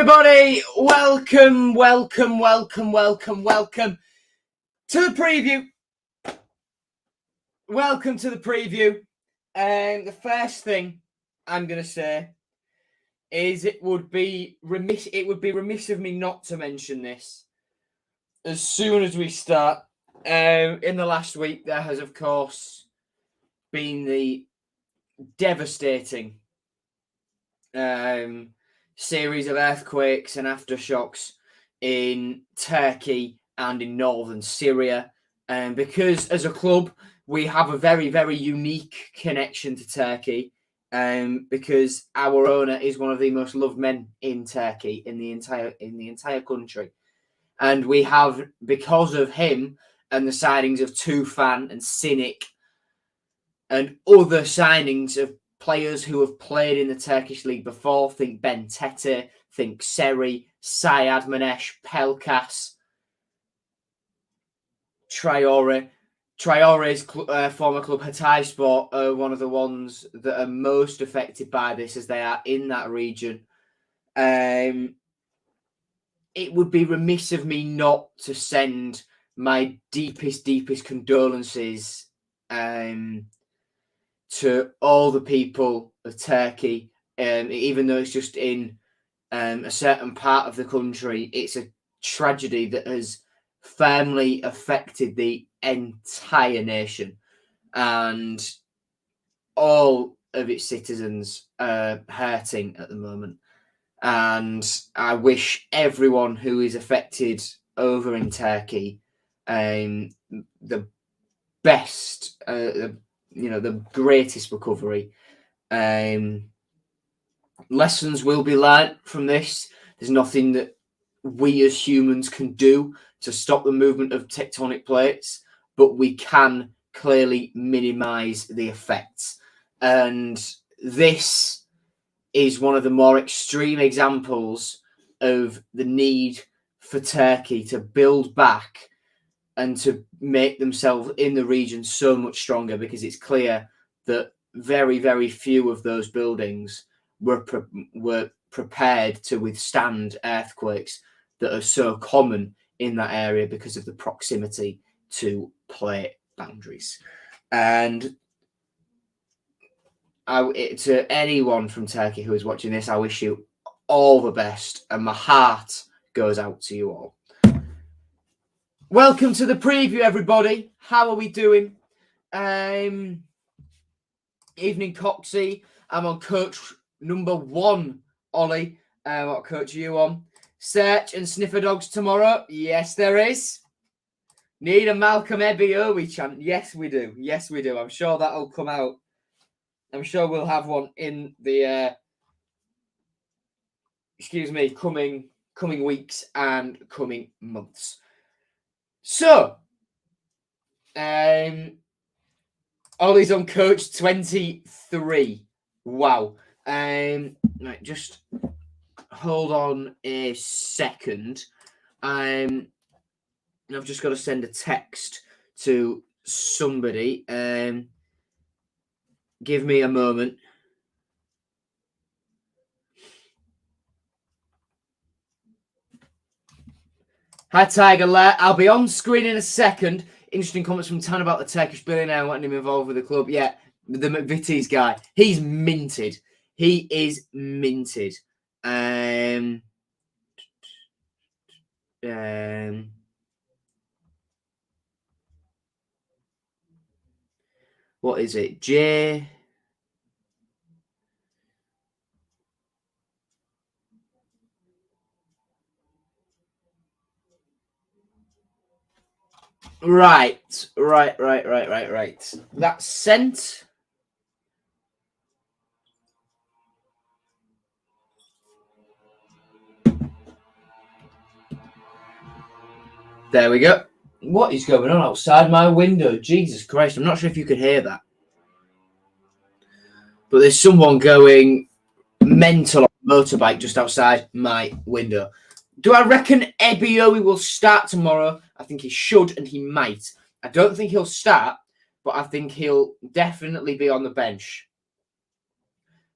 everybody, welcome to the preview. Welcome to the preview. And the first thing I'm going to say is it would be remiss of me not to mention this as soon as we start. In the last week, there has, of course, been the devastating series of earthquakes and aftershocks in Turkey and in northern Syria. Because as a club, we have a very, very unique connection to Turkey. Because our owner is one of the most loved men in Turkey, in the entire country. And we have, because of him and the signings of Tufan and Sinik and other signings of players who have played in the Turkish league before, think Ben Tete, think Seri, Sayad Manesh, Pelkas, Traore's former club Hatayspor are one of the ones that are most affected by this, as they are in that region. It would be remiss of me not to send my deepest condolences to all the people of Turkey. Even though it's just in a certain part of the country, it's a tragedy that has firmly affected the entire nation, and all of its citizens are hurting at the moment. And I wish everyone who is affected over in Turkey the best, the greatest recovery. Lessons will be learnt from this. There's nothing that we as humans can do to stop the movement of tectonic plates, but we can clearly minimise the effects. And this is one of the more extreme examples of the need for Turkey to build back and to make themselves in the region so much stronger, because it's clear that very, very few of those buildings were prepared to withstand earthquakes that are so common in that area because of the proximity to plate boundaries. And to anyone from Turkey who is watching this, I wish you all the best, and my heart goes out to you all. Welcome to the preview, everybody. How are we doing? Evening, Coxie. I'm on coach number 1, Ollie. What coach are you on? Search and sniffer dogs tomorrow? Yes, there is. Need a Malcolm Ebiowei chant? Yes, we do. Yes, we do. I'm sure that'll come out. I'm sure we'll have one in the coming weeks and coming months. So, Ollie's on coach 23. Wow. Right, just hold on a second. I've just got to send a text to somebody. Give me a moment. Hi, Tiger Lair. I'll be on screen in a second. Interesting comments from Tan about the Turkish billionaire wanting him involved with the club. Yeah, the McVitie's guy. He's minted. He is minted. What is it? J. Right. That's sent. There we go. What is going on outside my window? Jesus Christ. I'm not sure if you could hear that. But there's someone going mental on a motorbike just outside my window. Do I reckon Ebiowei will start tomorrow? I think he should, and he might. I don't think he'll start, but I think he'll definitely be on the bench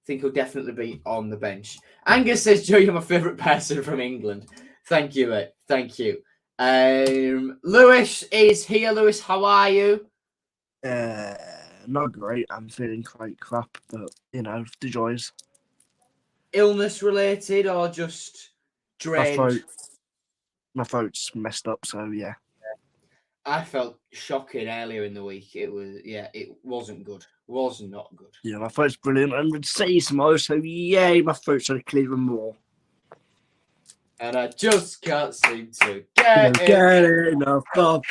think he'll definitely be on the bench. Angus says, Joe, you're my favourite person from England. Thank you, mate. Thank you. Lewis is here. Lewis, how are you? Not great. I'm feeling quite crap, but, the joys. Illness related or just drained? My throat's messed up, so yeah. I felt shocking earlier in the week. It wasn't good. Was not good. Yeah, my throat's brilliant. I'm going to say tomorrow, so yay, my throat's going to clear even more. And I just can't seem to get enough of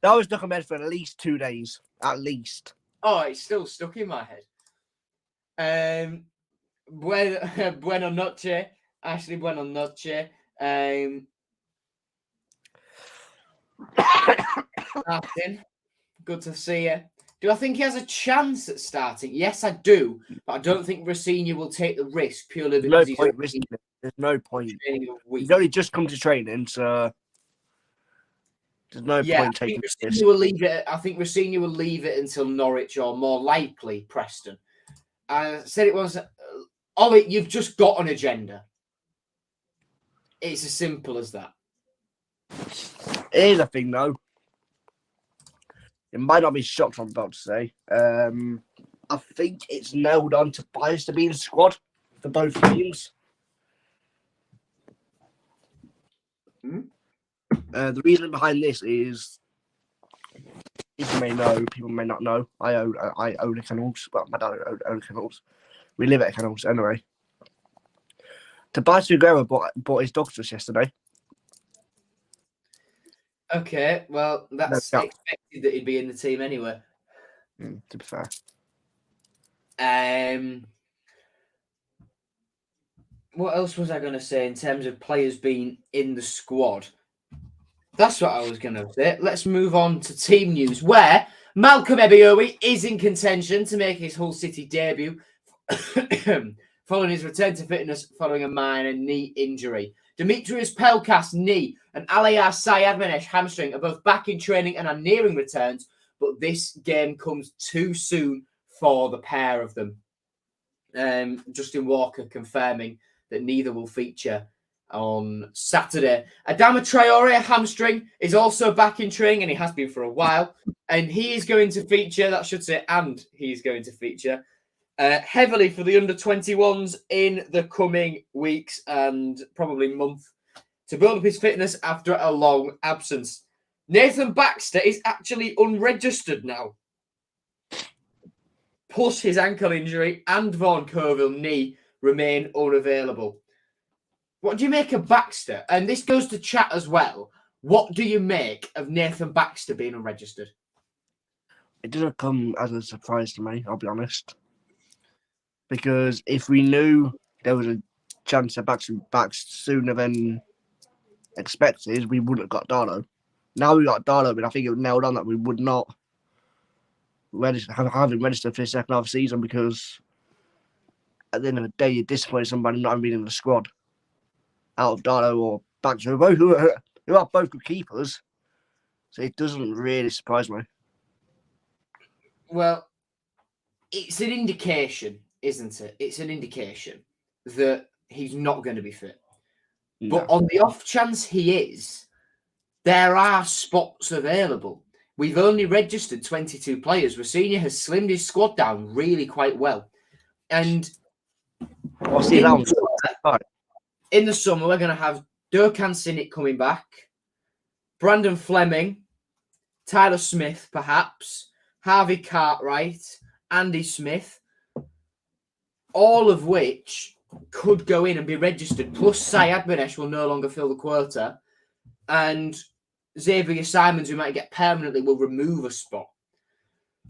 That was documented for at least 2 days. At least. Oh, it's still stuck in my head. Buenos noche. Ashley, buenos noche. Martin, good to see you. Do I think he has a chance at starting? Yes, I do. But I don't think Rosenior will take the risk purely because There's no point. He's only just come to training, so there's no point taking this. I think Rosenior will leave it until Norwich or more likely Preston. I said it once. Ollie, you've just got an agenda. It's as simple as that. Here's the thing, though. It might not be shocked what I'm about to say. I think it's nailed on to Bias to be in the squad for both teams. The reason behind this is, people may know, people may not know. I own a kennels. Well, my dad own kennels. We live at kennels anyway. Tobias Aguero bought his dog to us yesterday. Okay, well, that's expected that he'd be in the team anyway. To be fair. What else was I going to say in terms of players being in the squad? That's what I was going to say. Let's move on to team news, where Malcolm Ebiowei is in contention to make his Hull City debut following his return to fitness following a minor knee injury. Demetrius Pelkas knee and Aliyar Sayadmanesh hamstring are both back in training and are nearing returns, but this game comes too soon for the pair of them. Justin Walker confirming that neither will feature on Saturday. Adama Traore, hamstring, is also back in training, and he has been for a while. And he is going to feature, he's going to feature heavily for the under-21s in the coming weeks and probably month to build up his fitness after a long absence. Nathan Baxter is actually unregistered now. Plus his ankle injury and Vaughan Colville knee remain unavailable. What do you make of Baxter? And this goes to chat as well. What do you make of Nathan Baxter being unregistered? It doesn't come as a surprise to me, I'll be honest. Because if we knew there was a chance of Baxter back sooner than expected, we wouldn't have got Darlow. Now we got Darlow, but I think it was nailed on that we would not have him registered for the second half of the season, because at the end of the day, you're disappointed somebody not being in the squad out of Darlow or Baxter, who are both good keepers. So it doesn't really surprise me. Well, it's an indication, isn't it? It's an indication that he's not going to be fit. No. But on the off chance he is, there are spots available. We've only registered 22 players. Rosenior has slimmed his squad down really quite well. And in the summer, we're going to have Durkan Sinik coming back, Brandon Fleming, Tyler Smith, perhaps, Harvey Cartwright, Andy Smith, all of which could go in and be registered. Plus, Sayadmanesh will no longer fill the quota. And Xavier Simons, who might get permanently, will remove a spot.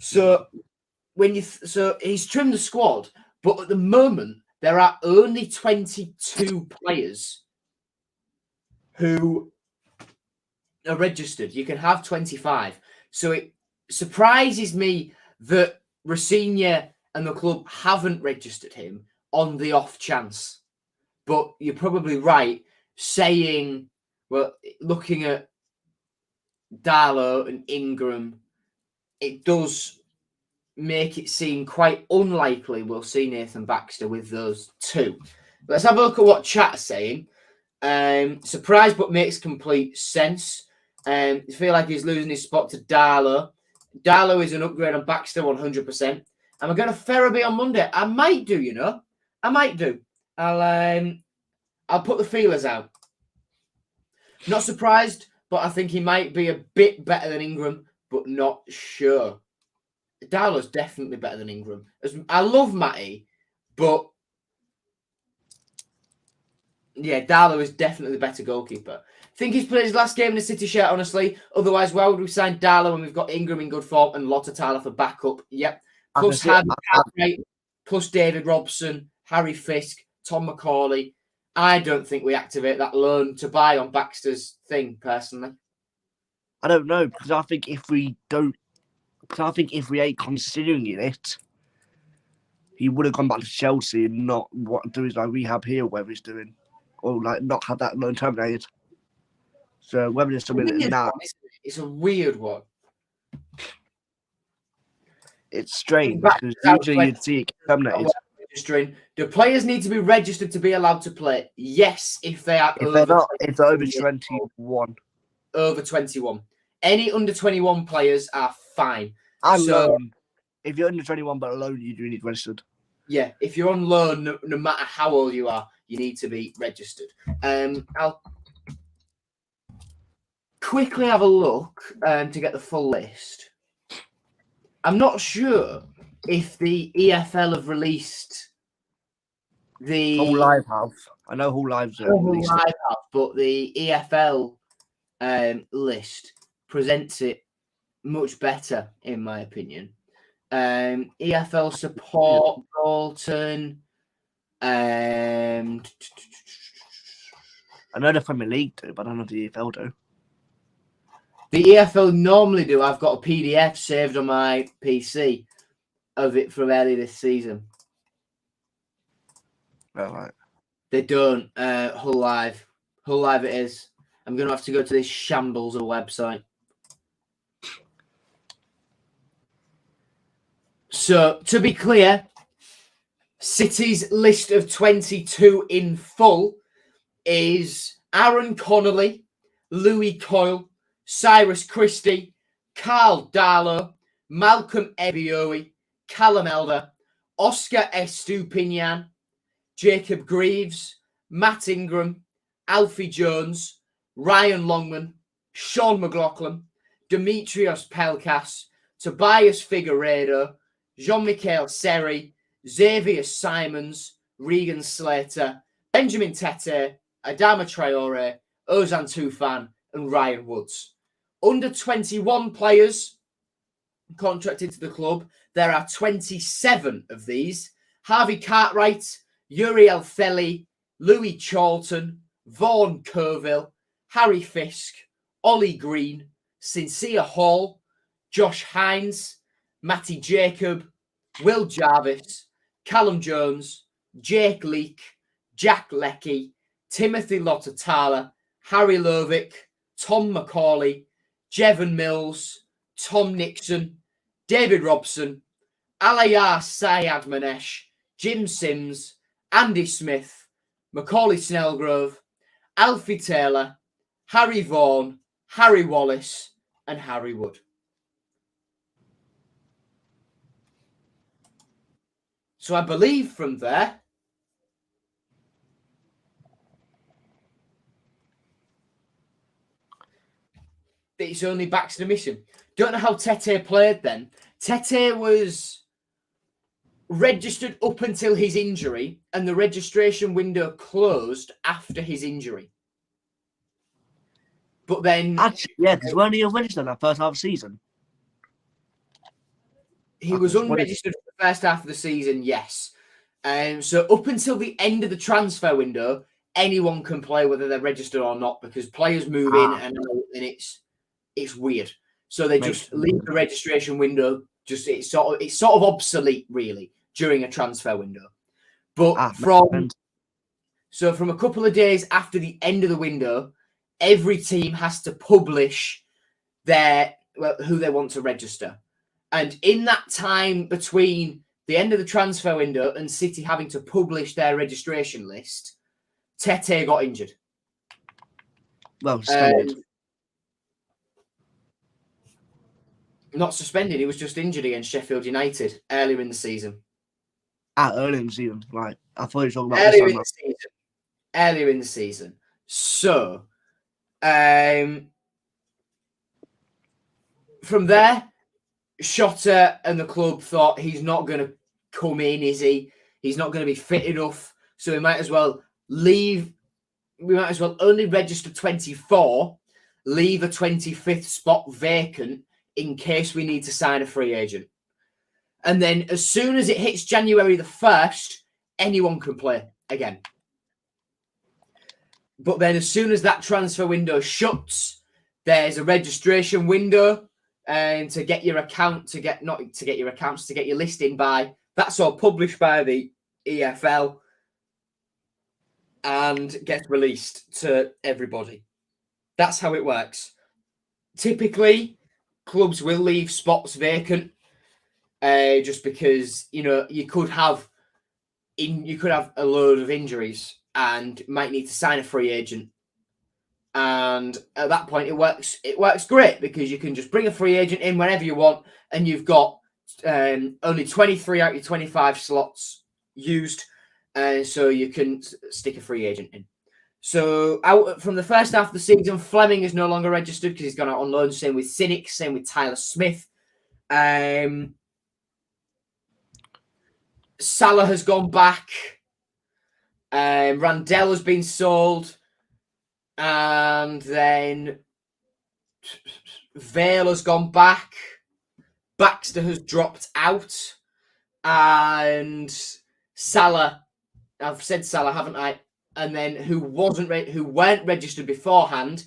So he's trimmed the squad, but at the moment there are only 22 players who are registered. You can have 25. So it surprises me that Rosenior and the club haven't registered him on the off chance. But you're probably right saying, well, looking at Darlow and Ingram it does make it seem quite unlikely we'll see Nathan Baxter with those two. Let's have a look at what chat's saying. Surprised but makes complete sense. I feel like he's losing his spot to Darlow. Darlow is an upgrade on Baxter 100%. Am I going to Ferriby on Monday? I might do, you know. I might do. I'll put the feelers out. Not surprised, but I think he might be a bit better than Ingram, but not sure. Darlow's definitely better than Ingram. I love Matty, but yeah, Darlow is definitely the better goalkeeper. Think he's played his last game in the City shirt, honestly. Otherwise, why would we sign Darlow when we've got Ingram in good form and Tyler for backup? Yep. Plus Harvey Cartwright, plus David Robson, Harry Fisk, Tom McCauley. I don't think we activate that loan to buy on Baxter's thing, personally. I don't know, because I think if we ain't considering it, he would have gone back to Chelsea and not do his like rehab here, whatever he's doing, or like not have that loan terminated. So whether there's something in that, it's a weird one. It's strange because usually you'd see it terminated. Do players need to be registered to be allowed to play? Yes, if they are. If they're over 21. Over 21. Any under 21 players are fine. And loan. If you're under 21 but alone, you do need registered. Yeah, if you're on loan, no matter how old you are, you need to be registered. I'll quickly have a look to get the full list. I'm not sure if the EFL have released the Whole Live have. I know Whole Live's released Live have, but the EFL list presents it much better, in my opinion. EFL support Bolton. I know the Premier League do, but I don't know the EFL do. The EFL normally do. I've got a PDF saved on my PC of it from early this season. All right. They don't. Hull Live. Hull Live it is. I'm going to have to go to this shambles of a website. So, to be clear, City's list of 22 in full is Aaron Connolly, Louis Coyle, Cyrus Christie, Carl Darlow, Malcolm Ebioe, Callum Elder, Oscar Estupinian, Jacob Greaves, Matt Ingram, Alfie Jones, Ryan Longman, Sean McLaughlin, Demetrios Pelkas, Tobias Figueiredo, Jean-Michel Seri, Xavier Simons, Regan Slater, Benjamin Tete, Adama Traore, Ozan Tufan, and Ryan Woods. Under 21 players contracted to the club, there are 27 of these. Harvey Cartwright, Uriel Theli, Louis Charlton, Vaughan Kerville, Harry Fisk, Ollie Green, Sincere Hall, Josh Hines, Matty Jacob, Will Jarvis, Callum Jones, Jake Leake, Jack Leckie, Timothy Lottatala, Harry Lovick, Tom McCauley, Jevon Mills, Tom Nixon, David Robson, Alayar Syed Manesh, Jim Sims, Andy Smith, Macaulay Snellgrove, Alfie Taylor, Harry Vaughan, Harry Wallace, and Harry Wood. So I believe from there, that it's only Baxter missing. Don't know how Tete played then. Tete was registered up until his injury, and the registration window closed after his injury. But then... Actually, yeah, because weren't he registered that first half of the season? He was unregistered for the first half of the season, yes. So up until the end of the transfer window, anyone can play whether they're registered or not, because players move in and it's weird. So they just leave the registration window. It's sort of obsolete, really, during a transfer window. But from a couple of days after the end of the window, every team has to publish who they want to register. And in that time between the end of the transfer window and City having to publish their registration list, Tete got injured. Well, suspended. Not suspended, he was just injured against Sheffield United earlier in the season. Early in the season, right. I thought you were talking about this time. Earlier in the season. So, from there, Shotta and the club thought he's not going to come in, is he? He's not going to be fit enough. So we might as well leave. We might as well only register 24, leave a 25th spot vacant in case we need to sign a free agent. And then as soon as it hits January the 1st, anyone can play again. But then as soon as that transfer window shuts, there's a registration window and to get your account, to get your listing by. That's all published by the EFL and gets released to everybody. That's how it works. Typically, clubs will leave spots vacant just because, you could have a load of injuries and might need to sign a free agent. And at that point, it works great because you can just bring a free agent in whenever you want, and you've got only 23 out of your 25 slots used, so you can stick a free agent in. So out from the first half of the season, Fleming is no longer registered because he's gone out on loan. Same with Cynic, same with Tyler Smith. Salah has gone back. Randell has been sold. And then Vale has gone back. Baxter has dropped out. And Salah, I've said Salah, haven't I? And then who weren't registered beforehand,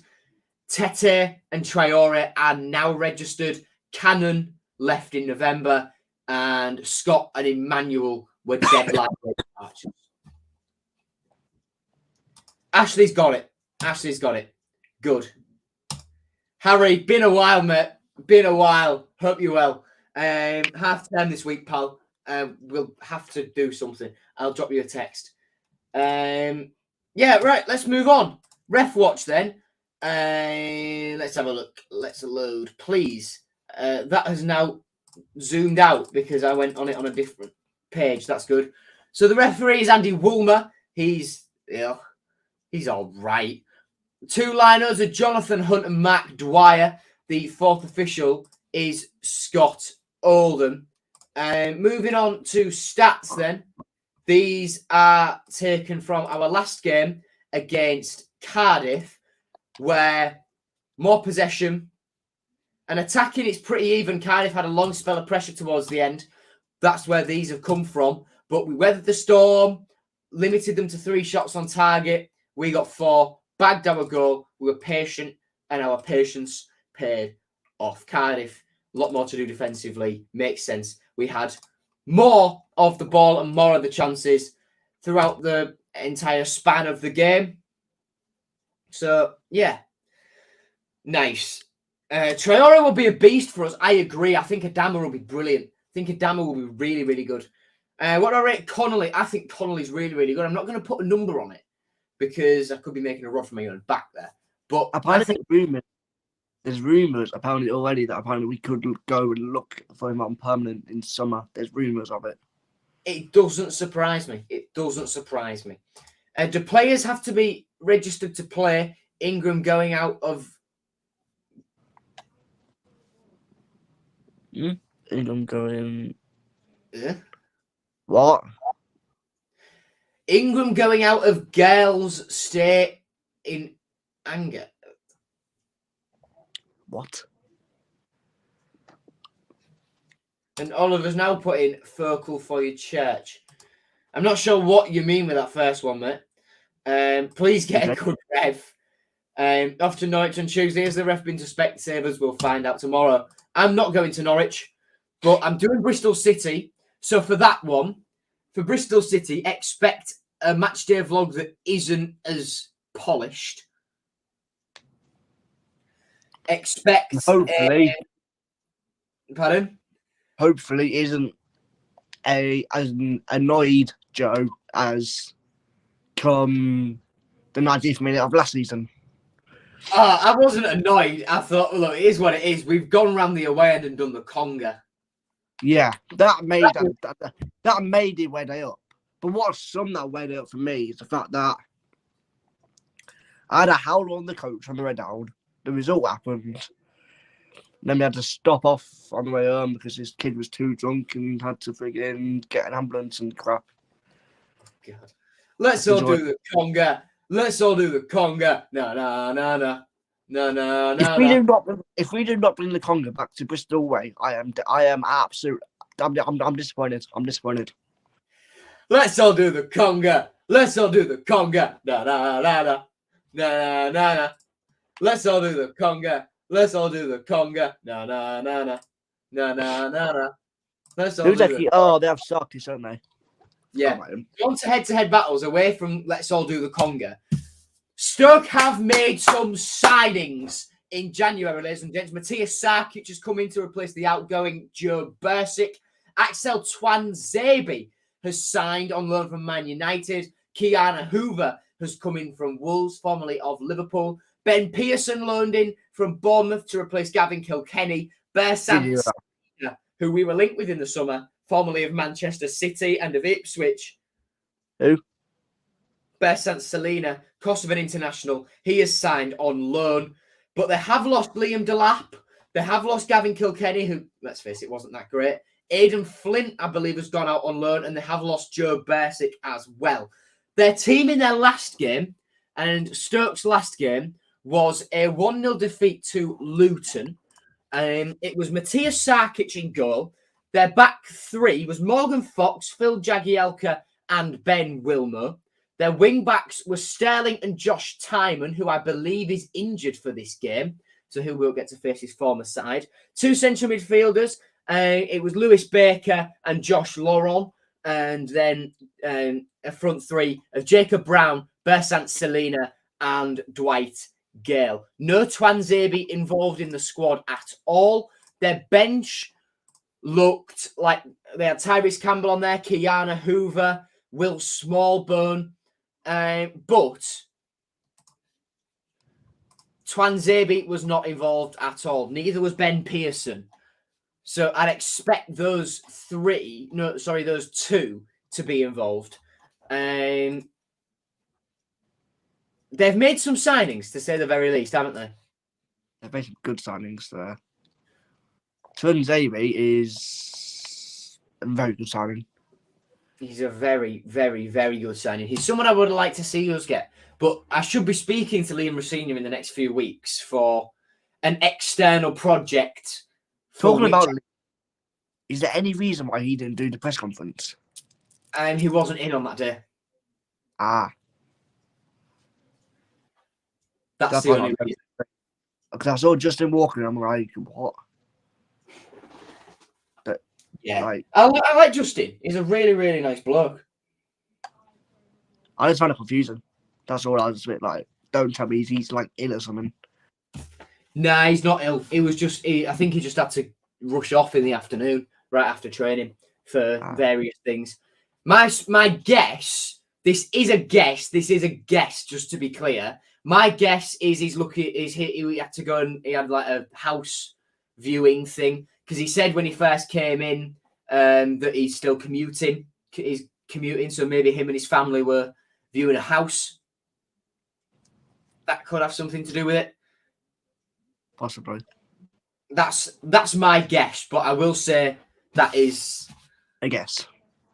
Tete and Traore are now registered. Cannon left in November, and Scott and Emmanuel were deadline departures. Ashley's got it. Good. Harry, been a while, mate. Been a while. Hope you're well. Half term this week, pal. We'll have to do something. I'll drop you a text. Yeah, right. Let's move on. Ref watch then. Let's have a look. Let's load, please. That has now zoomed out because I went on it on a different page. That's good. So the referee is Andy Woolmer. He's all right. Two liners are Jonathan Hunt and Mac Dwyer. The fourth official is Scott Oldham. Moving on to stats then. These are taken from our last game against Cardiff, where more possession and attacking, it's pretty even. Cardiff had a long spell of pressure towards the end. That's where these have come from. But we weathered the storm, limited them to 3 shots on target. We got 4, bagged our goal. We were patient, and our patience paid off. Cardiff, a lot more to do defensively. Makes sense. We had more of the ball and more of the chances throughout the entire span of the game. So, yeah. Nice. Traore will be a beast for us. I agree. I think Adama will be brilliant. I think Adama will be really, really good. What do I rate Connolly? I think Connolly's really, really good. I'm not going to put a number on it because I could be making a rod for my own back there. But apparently there's rumours apparently already that apparently we could go and look for him on permanent in summer. There's rumours of it. It doesn't surprise me. Do players have to be registered to play? Ingram going out of... Ingram going... Yeah. What? Ingram going out of girls' state in anger. What? And Oliver's now put in focal for your church. I'm not sure what you mean with that first one, mate. Please get a good ref. Off to Norwich on Tuesday. Has the ref been to Specsavers? We'll find out tomorrow. I'm not going to Norwich, but I'm doing Bristol City. So for that one, for Bristol City, expect a matchday vlog that isn't as polished. Expect... Hopefully. Pardon? hopefully isn't as annoyed Joe as come the 90th minute of last season. I wasn't annoyed. I thought, look, it is what it is. We've gone round the away end and done the conga. Yeah, that made it way day up. But what summed that way day up for me is the fact that I had a howl on the coach on the way down. The result happened. Then we had to stop off on the way home because his kid was too drunk and had to friggin' get an ambulance and crap. God. Let's all do the conga. Let's all do the conga. No, no, no, no. No, no, no. If we do not bring the conga back to Bristol way, I am absolute. I'm disappointed. I'm disappointed. Let's all do the conga. Let's all do the conga. Na na na na. Na na na. Let's all do the conga. Let's all do the conga. Na na na na. Na na na na. Let's all Who's do actually? the... Oh, they have Sarkis, don't they? Yeah. On to head-to-head battles away from Let's All Do the Conga. Stoke have made some signings in January, ladies and gents. Matthias Sarkic has come in to replace the outgoing Joe Bursic. Axel Twanzebe has signed on loan from Man United. Kiana Hoover has come in from Wolves, formerly of Liverpool. Ben Pearson loaned in from Bournemouth to replace Gavin Kilkenny. Bersant, who we were linked with in the summer, formerly of Manchester City and of Ipswich. Who? Bersant Selina, Kosovan international. He is signed on loan. But they have lost Liam Delap. They have lost Gavin Kilkenny, who, let's face it, wasn't that great. Aidan Flint, I believe, has gone out on loan. And they have lost Joe Bursic as well. Their team in their last game, and Stoke's last game, was a 1-0 defeat to Luton. It was Matthias Sarkic in goal. Their back three was Morgan Fox, Phil Jagielka, and Ben Wilmer. Their wing backs were Sterling and Josh Timon, who I believe is injured for this game, so who will get to face his former side. Two central midfielders. It was Lewis Baker and Josh Laurent, and then a front three of Jacob Brown, Bersant Selina, and Dwight Gale. No Twanzebe involved in the squad at all. Their bench looked like they had Tyrese Campbell on there, Kiana Hoover, Will Smallbone, but Twanzebe was not involved at all. Neither was Ben Pearson. So I'd expect those two to be involved. They've made some signings, to say the very least, haven't they? They've made some good signings there. Twanzebe is a very good signing. He's a very, very, very good signing. He's someone I would like to see us get. But I should be speaking to Liam Rossini in the next few weeks for an external project. Talking about, is there any reason why he didn't do the press conference? He wasn't in on that day. That's the only reason. Because I saw Justin Walker and I'm like, what? Yeah, I like Justin. He's a really, really nice bloke. I just find it confusing. That's all. I was a bit like, don't tell me he's like ill or something. Nah, he's not ill. He was just, I think he just had to rush off in the afternoon, right after training for various things. My guess, this is a guess, just to be clear. My guess is he had to go and he had like a house viewing thing. Because he said when he first came in that he's still commuting. He's commuting, so maybe him and his family were viewing a house. That could have something to do with it. Possibly. That's my guess, but I will say that is a guess.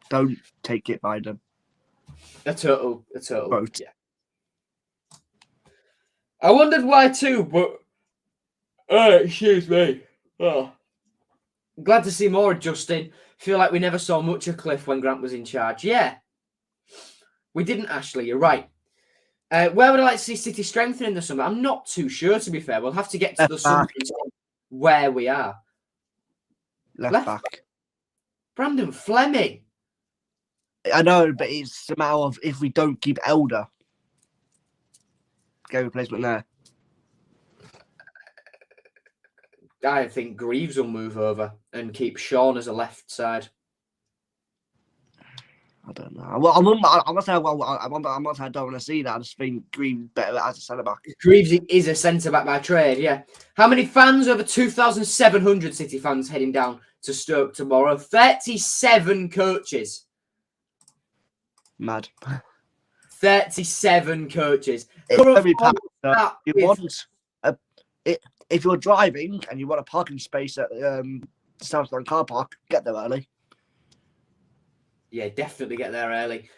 Don't take it by them. A total vote. Yeah. I wondered why too, but excuse me. Oh. Glad to see more of Justin. Feel like we never saw much of Cliff when Grant was in charge. Yeah. We didn't, Ashley. You're right. Where would I like to see City strengthen in the summer? I'm not too sure, to be fair. We'll have to get to the summer where we are. Left back. Brandon Fleming. I know, but it's a matter of if we don't keep Elder. Get a replacement there. I think Greaves will move over and keep Sean as a left side. I don't know. Well, I'm not saying I don't want to see that. I just think Green's better as a centre back. Greaves is a centre back by trade, yeah. How many fans? Over 2,700 City fans heading down to Stoke tomorrow. 37 coaches. Mad. 37 coaches. It's very packed. If you're driving and you want a parking space at Southland car park, get there early. Yeah, definitely get there early.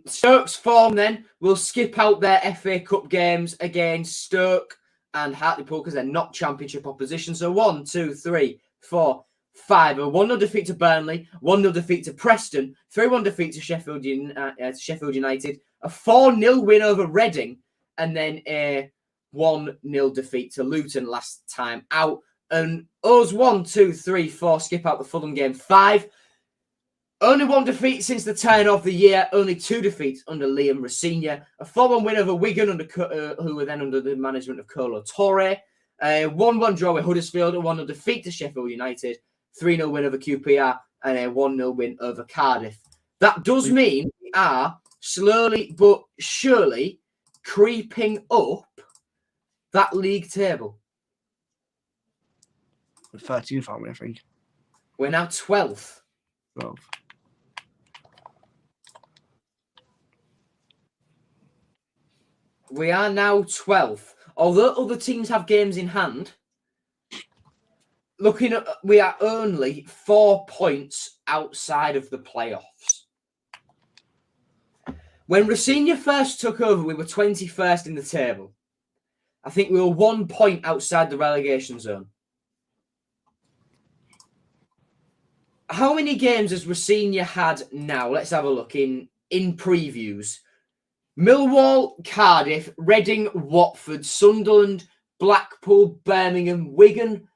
Stoke's form then will skip out their FA Cup games against Stoke and Hartlepool because they're not Championship opposition. So 1, 2, 3, 4, 5. A 1-0 defeat to Burnley, 1-0 defeat to Preston, 3-1 defeat to Sheffield United, a 4-0 win over Reading, and then a 1-0 defeat to Luton last time out. And us 1, 2, 3, 4 skip out the Fulham game. 5. Only 1 defeat since the turn of the year. Only 2 defeats under Liam Rosenior. A 4-1 win over Wigan, who were then under the management of Colo Torre. 1-1 draw with Huddersfield. A 1-0 defeat to Sheffield United. 3-0 win over QPR. And a 1-0 win over Cardiff. That does mean we are slowly but surely creeping up that league table. With 13 family, I think. We're now 12th. 12. We are now 12th. Although other teams have games in hand, looking at, we are only 4 points outside of the playoffs. When Rosenior first took over, we were 21st in the table. I think we were 1 point outside the relegation zone. How many games has Rosenior had now? Let's have a look in previews. Millwall, Cardiff, Reading, Watford, Sunderland, Blackpool, Birmingham, Wigan,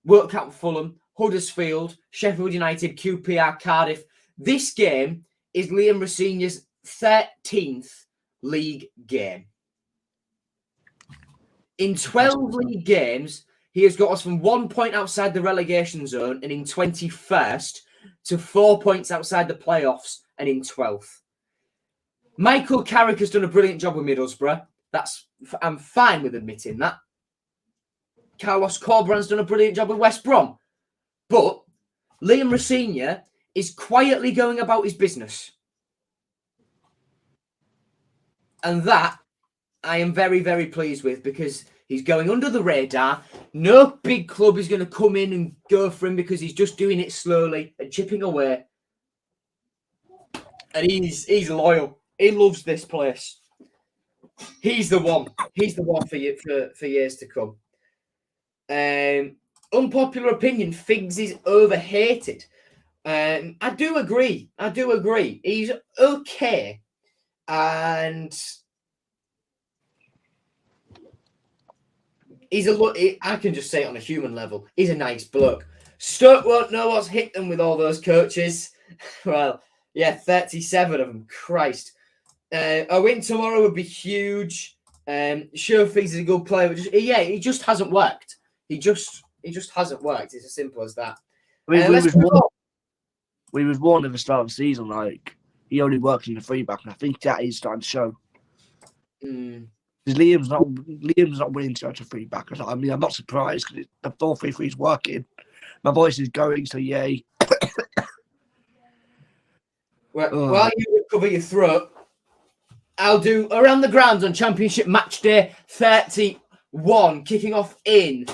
World Cup Fulham, Huddersfield, Sheffield United, QPR, Cardiff. This game is Liam Rosenior's 13th league game. In 12 league games, he has got us from 1 point outside the relegation zone and in 21st to 4 points outside the playoffs and in 12th. Michael Carrick has done a brilliant job with Middlesbrough. I'm fine with admitting that. Carlos Corberan's done a brilliant job with West Brom. But Liam Rosenior is quietly going about his business. And that I am very, very pleased with because he's going under the radar. No big club is going to come in and go for him because he's just doing it slowly and chipping away. And he's loyal. He loves this place. He's the one. He's the one for years to come. Unpopular opinion, Figs is overhated. I do agree. He's okay. And I can just say it on a human level. He's a nice bloke. Stoke won't know what's hit them with all those coaches. Well, yeah, 37 of them. Christ. A win tomorrow would be huge. Sure, Figs is a good player, but he just hasn't worked. He just hasn't worked. It's as simple as that. We was warned at the start of the season, like he only works in the free back, and I think that is starting to show. Because Liam's not willing to go to free back. I mean, I'm not surprised because the 4-3-3 is working. My voice is going, so yay. While you recover your throat, I'll do around the grounds on Championship Matchday 31, kicking off in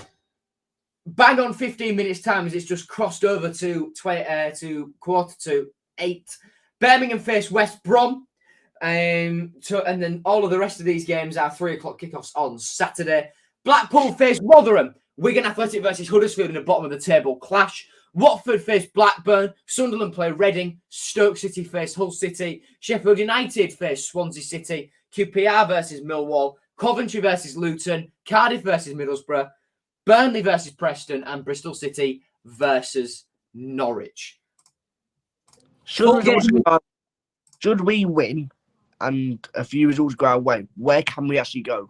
bang on 15 minutes time as it's just crossed over to 7:45. Birmingham face West Brom. And then all of the rest of these games are 3 o'clock kickoffs on Saturday. Blackpool face Rotherham. Wigan Athletic versus Huddersfield in the bottom of the table clash. Watford face Blackburn. Sunderland play Reading. Stoke City face Hull City. Sheffield United face Swansea City. QPR versus Millwall. Coventry versus Luton. Cardiff versus Middlesbrough. Burnley versus Preston. And Bristol City versus Norwich. Should we win and a few results go away, where can we actually go?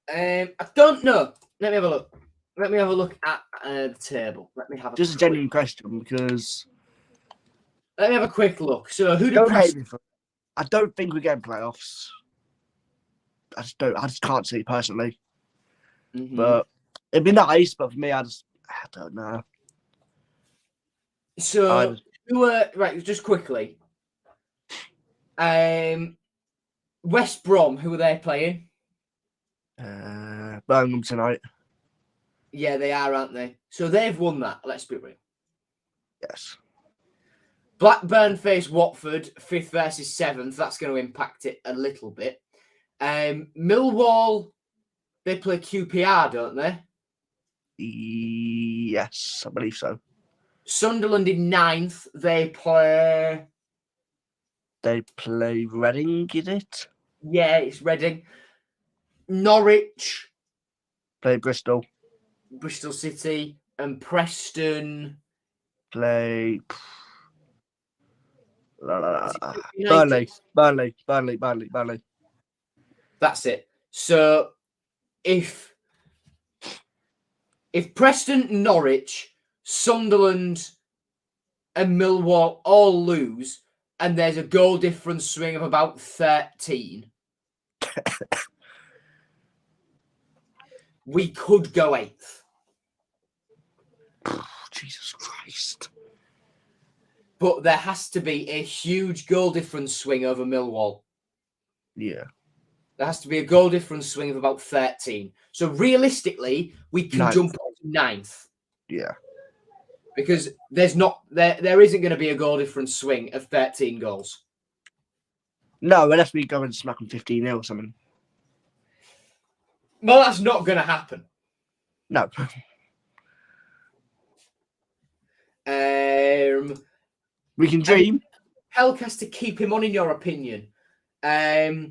I don't know. Let me have a look. Let me have a look at the table. Let me have Just a genuine question because Let me have a quick look. So who did don't hate Preston? me for. I don't think we're getting playoffs. I just can't see it personally. Mm-hmm. But it'd be nice. But for me, I don't know. So who were right? Just quickly. West Brom. Who were they playing? Birmingham tonight. Yeah, they are, aren't they? So they've won that. Let's be real. Yes. Blackburn face Watford, 5th versus 7th. That's going to impact it a little bit. Millwall, they play QPR, don't they? Yes, I believe so. Sunderland in 9th. They play Reading, is it? Yeah, it's Reading. Norwich. Play Bristol. Bristol City. And Preston. Play... United. Burnley. That's it. So if Preston, Norwich, Sunderland, and Millwall all lose, and there's a goal difference swing of about 13, we could go 8th. Jesus Christ. But there has to be a huge goal difference swing over Millwall. Yeah. There has to be a goal difference swing of about 13. So realistically, we can jump on to 9th. Yeah. Because there isn't going to be a goal difference swing of 13 goals. No, unless we go and smack them 15-0 or something. Well, that's not going to happen. No. We can dream. Helk has to keep him on, in your opinion. I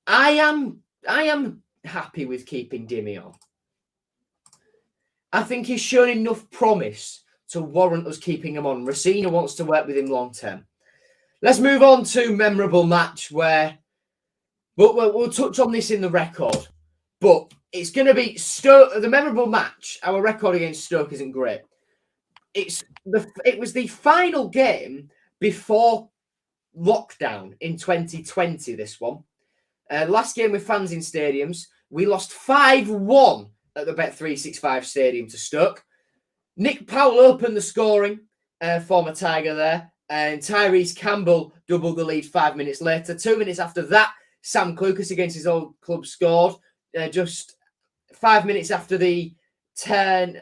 am happy with keeping Dimmy on. I think he's shown enough promise to warrant us keeping him on. Racina wants to work with him long term. Let's move on to memorable match where we'll touch on this in the record, but it's going to be Stoke. The memorable match. Our record against Stoke isn't great. It was the final game before lockdown in 2020. This one, last game with fans in stadiums, we lost 5-1 at the Bet365 Stadium to Stoke. Nick Powell opened the scoring, former Tiger there, and Tyrese Campbell doubled the lead 5 minutes later. 2 minutes after that, Sam Clucas against his old club scored. Just 5 minutes after the 5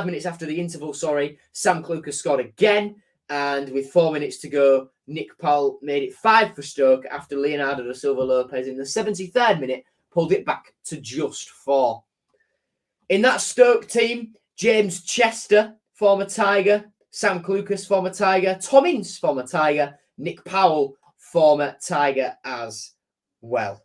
minutes after the interval, Sam Clucas scored again. And with 4 minutes to go, Nick Powell made it 5 for Stoke after Leonardo da Silva Lopez in the 73rd minute pulled it back to just 4. In that Stoke team, James Chester, former Tiger, Sam Clucas, former Tiger, Tom Ince, former Tiger, Nick Powell, former Tiger as well.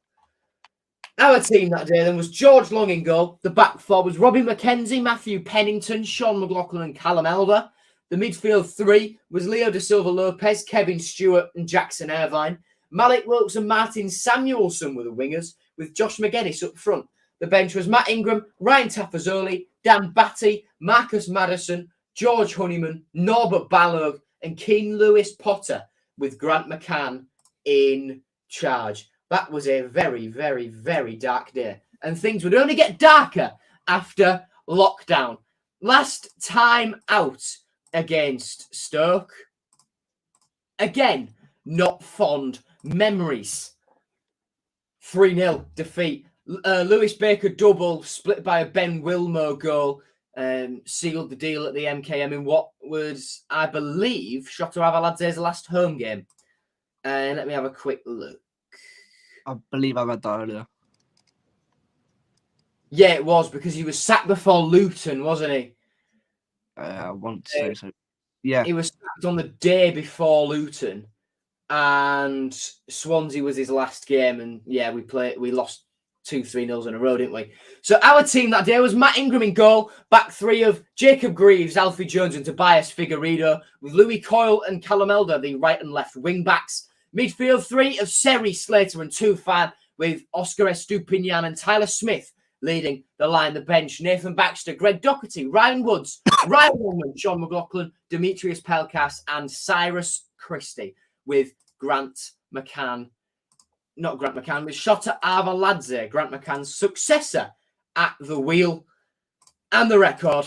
Our team that day then was George Long in goal. The back four was Robbie McKenzie, Matthew Pennington, Sean McLaughlin and Callum Elder. The midfield three was Leo da Silva Lopez, Kevin Stewart and Jackson Irvine. Malik Wilkes and Martin Samuelson were the wingers, with Josh McGuinness up front. The bench was Matt Ingram, Ryan Taffazoli, Dan Batty, Marcus Madison, George Honeyman, Norbert Balog and Keane Lewis Potter, with Grant McCann in charge. That was a very, very, very dark day. And things would only get darker after lockdown. Last time out against Stoke. Again, not fond memories. 3-0 defeat. Lewis Baker double, split by a Ben Wilmo goal, sealed the deal at the MKM in what was, I believe, Shota Avaladze's last home game. Let me have a quick look. I believe I read that earlier. Yeah, it was, because he was sacked before Luton, wasn't he? I want to say so. Yeah. He was sacked on the day before Luton, and Swansea was his last game, and yeah, we lost 2-3-0 in a row, didn't we? So our team that day was Matt Ingram in goal, back three of Jacob Greaves, Alfie Jones and Tobias Figueiredo, with Louis Coyle and Callum Elder, the right and left wing backs. Midfield three of Seri, Slater and Tufan, with Oscar Estupinian and Tyler Smith leading the line, the bench. Nathan Baxter, Greg Doherty, Ryan Woods, Ryan Woolman, Sean McLaughlin, Demetrius Pelkas, and Cyrus Christie, with Grant McCann. Not Grant McCann, with Shota Arveladze, Grant McCann's successor, at the wheel. And the record.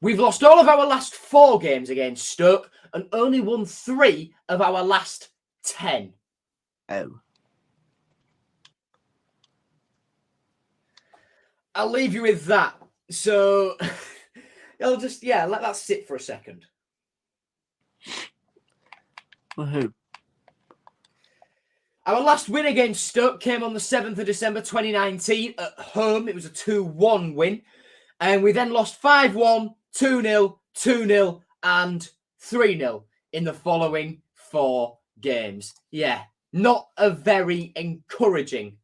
We've lost all of our last 4 games against Stoke and only won 3 of our last 10. Oh. I'll leave you with that. So, I'll just, let that sit for a second. For who? Our last win against Stoke came on the 7th of December 2019 at home. It was a 2-1 win. And we then lost 5-1, 2-0, 2-0, and 3-0 in the following 4 games. Yeah, not a very encouraging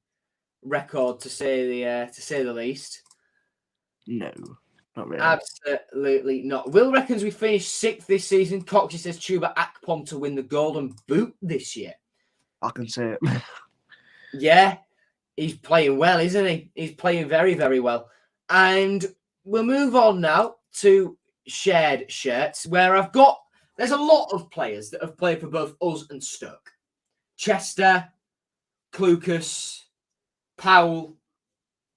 record to say the least. No, not really. Absolutely not. Will reckons we finished 6th this season. Coxie says Chuba Akpom to win the Golden Boot this year. I can say it. Yeah, he's playing well, isn't he? He's playing very, very well. And we'll move on now to shared shirts, where there's a lot of players that have played for both us and Stoke. Chester, Clucas, Powell,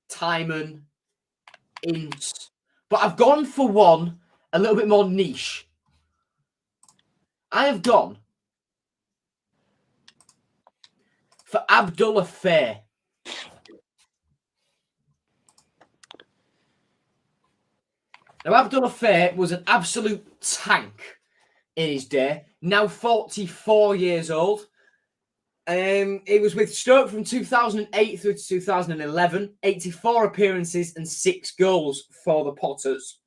Timon, Ince. But I've gone for one a little bit more niche. I have gone for Abdullah Fair. Now, Abdullah Fair was an absolute tank in his day, now 44 years old. He was with Stoke from 2008 through to 2011, 84 appearances and 6 goals for the Potters.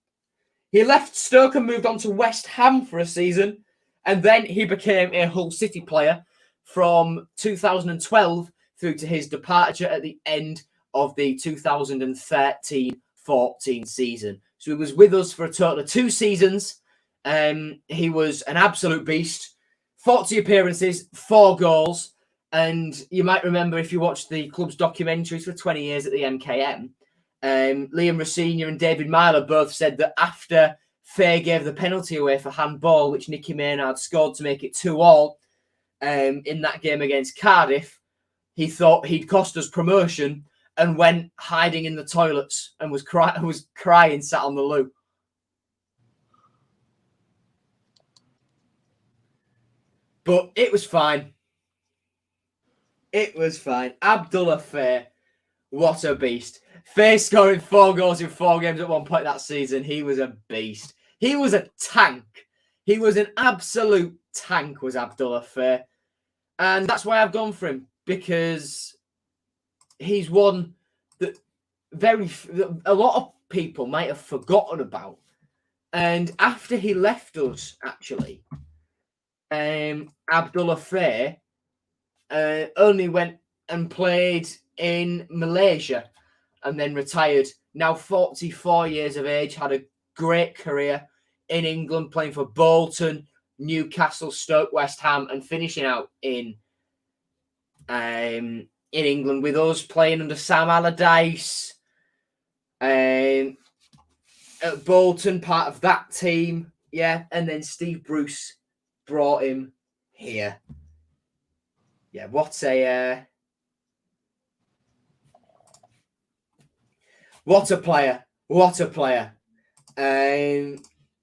He left Stoke and moved on to West Ham for a season, and then he became a Hull City player from 2012 through to his departure at the end of the 2013-14 season. So he was with us for a total of 2 seasons. He was an absolute beast. 40 appearances, 4 goals. And you might remember if you watched the club's documentaries for 20 years at the MKM, Liam Rossini and David Myler both said that after Fair gave the penalty away for handball, which Nicky Maynard scored to make it 2-2 in that game against Cardiff, he thought he'd cost us promotion and went hiding in the toilets and was crying sat on the loo. But it was fine. It was fine. Abdullah Fair, what a beast. Fair scoring 4 goals in 4 games at one point that season. He was a beast. He was a tank. He was an absolute tank, was Abdullah Fair. And that's why I've gone for him, because he's one that a lot of people might have forgotten about. And after he left us, actually, Abdullah Fair only went and played in Malaysia and then retired. Now 44 years of age, had a great career in England, playing for Bolton, Newcastle, Stoke, West Ham, and finishing out in England with us, playing under Sam Allardyce. At Bolton, part of that team, yeah, and then Steve Bruce brought him here. Yeah, what a player. What a player.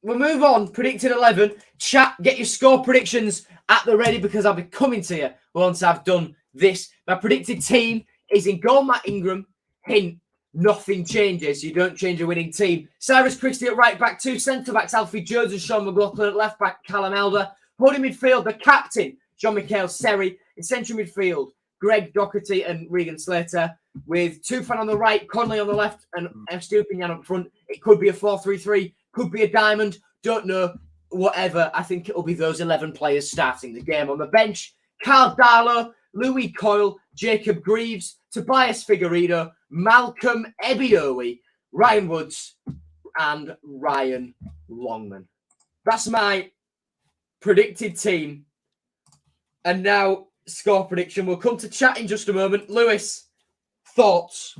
We'll move on. Predicted 11. Chat, get your score predictions at the ready, because I'll be coming to you once I've done this. My predicted team is in goal, Matt Ingram. Hint, nothing changes. You don't change a winning team. Cyrus Christie at right back, 2 centre-backs, Alfie Jones and Sean McLaughlin at left back, Callum Elder. Holding midfield, the captain, Jean-Michel Seri. In central midfield, Greg Doherty and Regan Slater, with Tufan on the right, Conley on the left, and Estupinian up front. It could be a 4-3-3, could be a diamond, don't know. Whatever, I think it'll be those 11 players starting the game. On the bench, Carl Darlow, Louis Coyle, Jacob Greaves, Tobias Figueiredo, Malcolm Ebiowi, Ryan Woods, and Ryan Longman. That's my predicted team. And now, score prediction. We'll come to chat in just a moment. Lewis, Thoughts?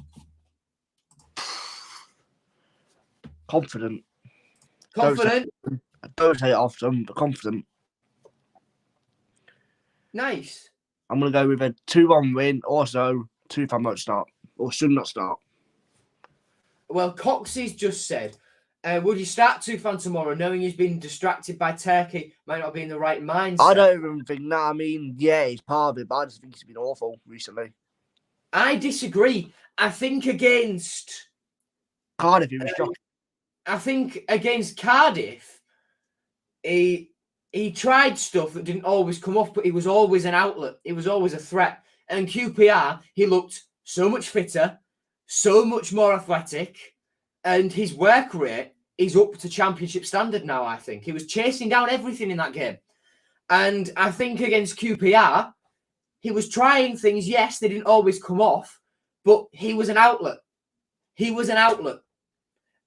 Confident. Confident? Don't say it often, but confident. Nice. I'm going to go with a 2-1 win. Also, Tufan won't start, or should not start. Well, Coxey's just said, would you start Tufan tomorrow knowing he's been distracted by Turkey? Might not be in the right mindset. I don't even think that. I mean, yeah, he's part of it, but I just think he's been awful recently. I disagree. I think against Cardiff, he was shocking. I think against Cardiff, he tried stuff that didn't always come off, but he was always an outlet. He was always a threat. And QPR, he looked so much fitter, so much more athletic, and his work rate is up to championship standard now, I think. He was chasing down everything in that game. And I think against QPR, he was trying things. Yes, they didn't always come off, but he was an outlet. He was an outlet.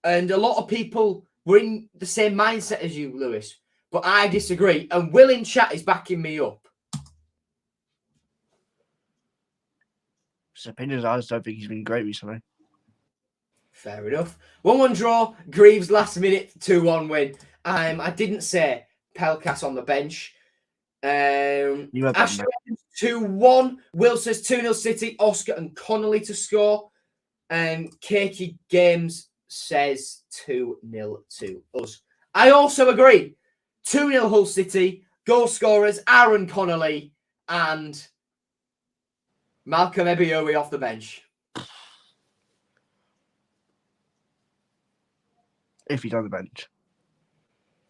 And a lot of people were in the same mindset as you, Lewis. But I disagree. And Will in chat is backing me up. His opinions, I just don't think he's been great recently. Fair enough. 1-1 draw. Greaves last minute 2-1 win. I didn't say Pelkas on the bench. Ashley 2-1. Will says 2-0 City. Oscar and Connolly to score. Cakey Games says 2-0 to us. I also agree. 2-0 Hull City. Goal scorers Aaron Connolly and Malcolm Ebiyowi off the bench. If he's on the bench.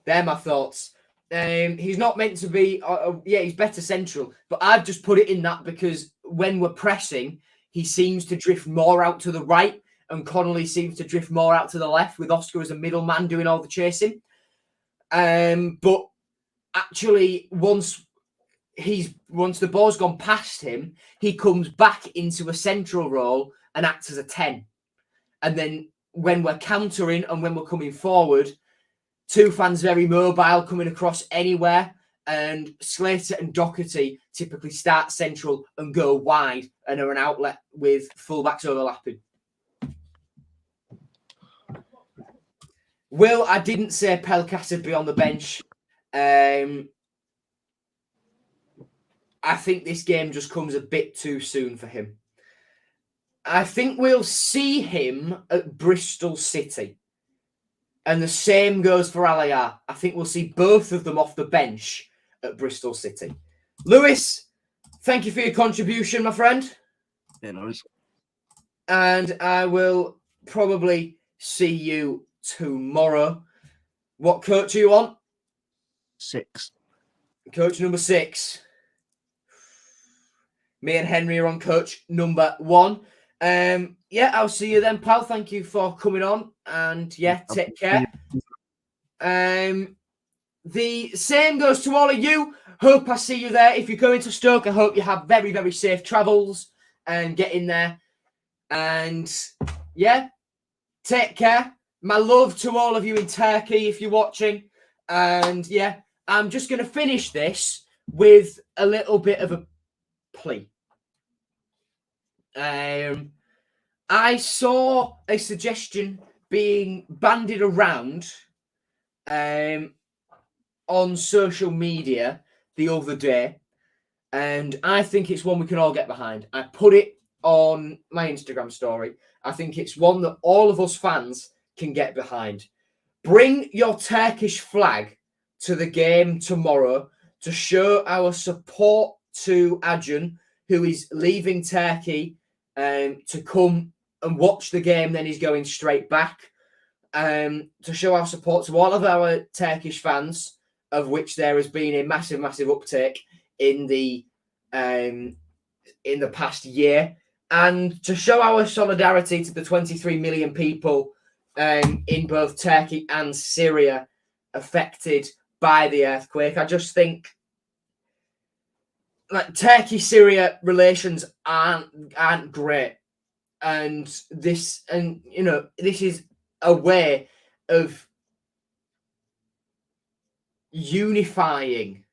They're my thoughts. He's not meant to be... he's better central. But I've just put it in that because when we're pressing, he seems to drift more out to the right and Connolly seems to drift more out to the left with Oscar as a middleman doing all the chasing. But actually, once the ball's gone past him, he comes back into a central role and acts as a 10. And then when we're countering and when we're coming forward, Tufan's very mobile, coming across anywhere. And Slater and Doherty typically start central and go wide and are an outlet with fullbacks overlapping. Will, I didn't say Pelkas would be on the bench. I think this game just comes a bit too soon for him. I think we'll see him at Bristol City. And the same goes for Aliyah. I think we'll see both of them off the bench at Bristol City. Lewis, thank you for your contribution, my friend. Yeah, no worries. And I will probably see you tomorrow. What coach are you on? 6. Coach number 6. Me and Henry are on coach number 1. I'll see you then, pal. Thank you for coming on. And take care. The same goes to all of you. Hope I see you there. If you're going to Stoke, I hope you have very, very safe travels and get in there. And take care. My love to all of you in Turkey if you're watching. And I'm just going to finish this with a little bit of a plea. I saw a suggestion being bandied around on social media the other day, and I think it's one we can all get behind. I put it on my Instagram story. I think it's one that all of us fans can get behind. Bring your Turkish flag to the game tomorrow to show our support to Acun, who is leaving Turkey to come and watch the game. Then he's going straight back to show our support to all of our Turkish fans, of which there has been a massive, massive uptake in the past year, and to show our solidarity to the 23 million people in both Turkey and Syria affected by the earthquake. I just think Turkey-Syria relations aren't great. And this is a way of unifying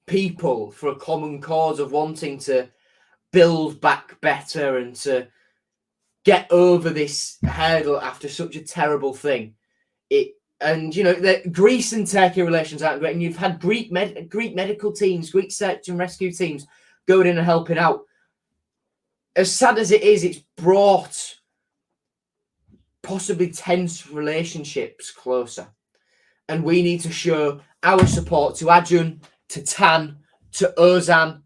people for a common cause of wanting to build back better and to get over this hurdle after such a terrible thing. And you know, the Greece and Turkey relations aren't great, and you've had Greek medical teams, Greek search and rescue teams going in and helping out. As sad as it is, it's brought possibly tense relationships closer. And we need to show our support to Acun, to Tan, to Ozan,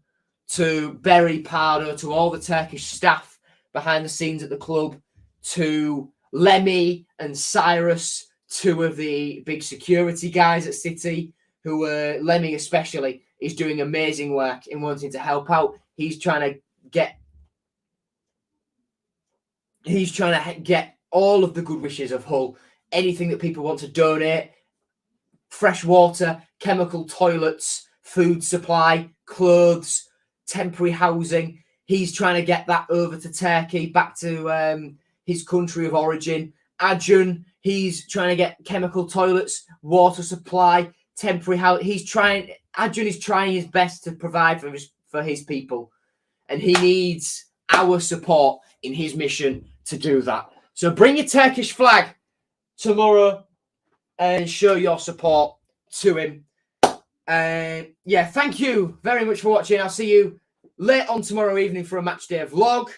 to Berry Pardo, to all the Turkish staff behind the scenes at the club, to Lemmy and Cyrus, two of the big security guys at City, who Lemmy especially is doing amazing work in wanting to help out. He's trying to get all of the good wishes of Hull, anything that people want to donate, fresh water, chemical toilets, food supply, clothes, temporary housing. He's trying to get that over to Turkey, back to his country of origin. Acun, he's trying to get chemical toilets, water supply, temporary house. Acun is trying his best to provide for his people, and he needs our support in his mission to do that. So bring your Turkish flag tomorrow and show your support to him. Yeah, thank you very much for watching. I'll see you late on tomorrow evening for a Matchday vlog.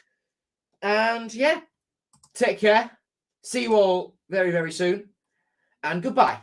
And yeah, take care. See you all very, very soon. And goodbye.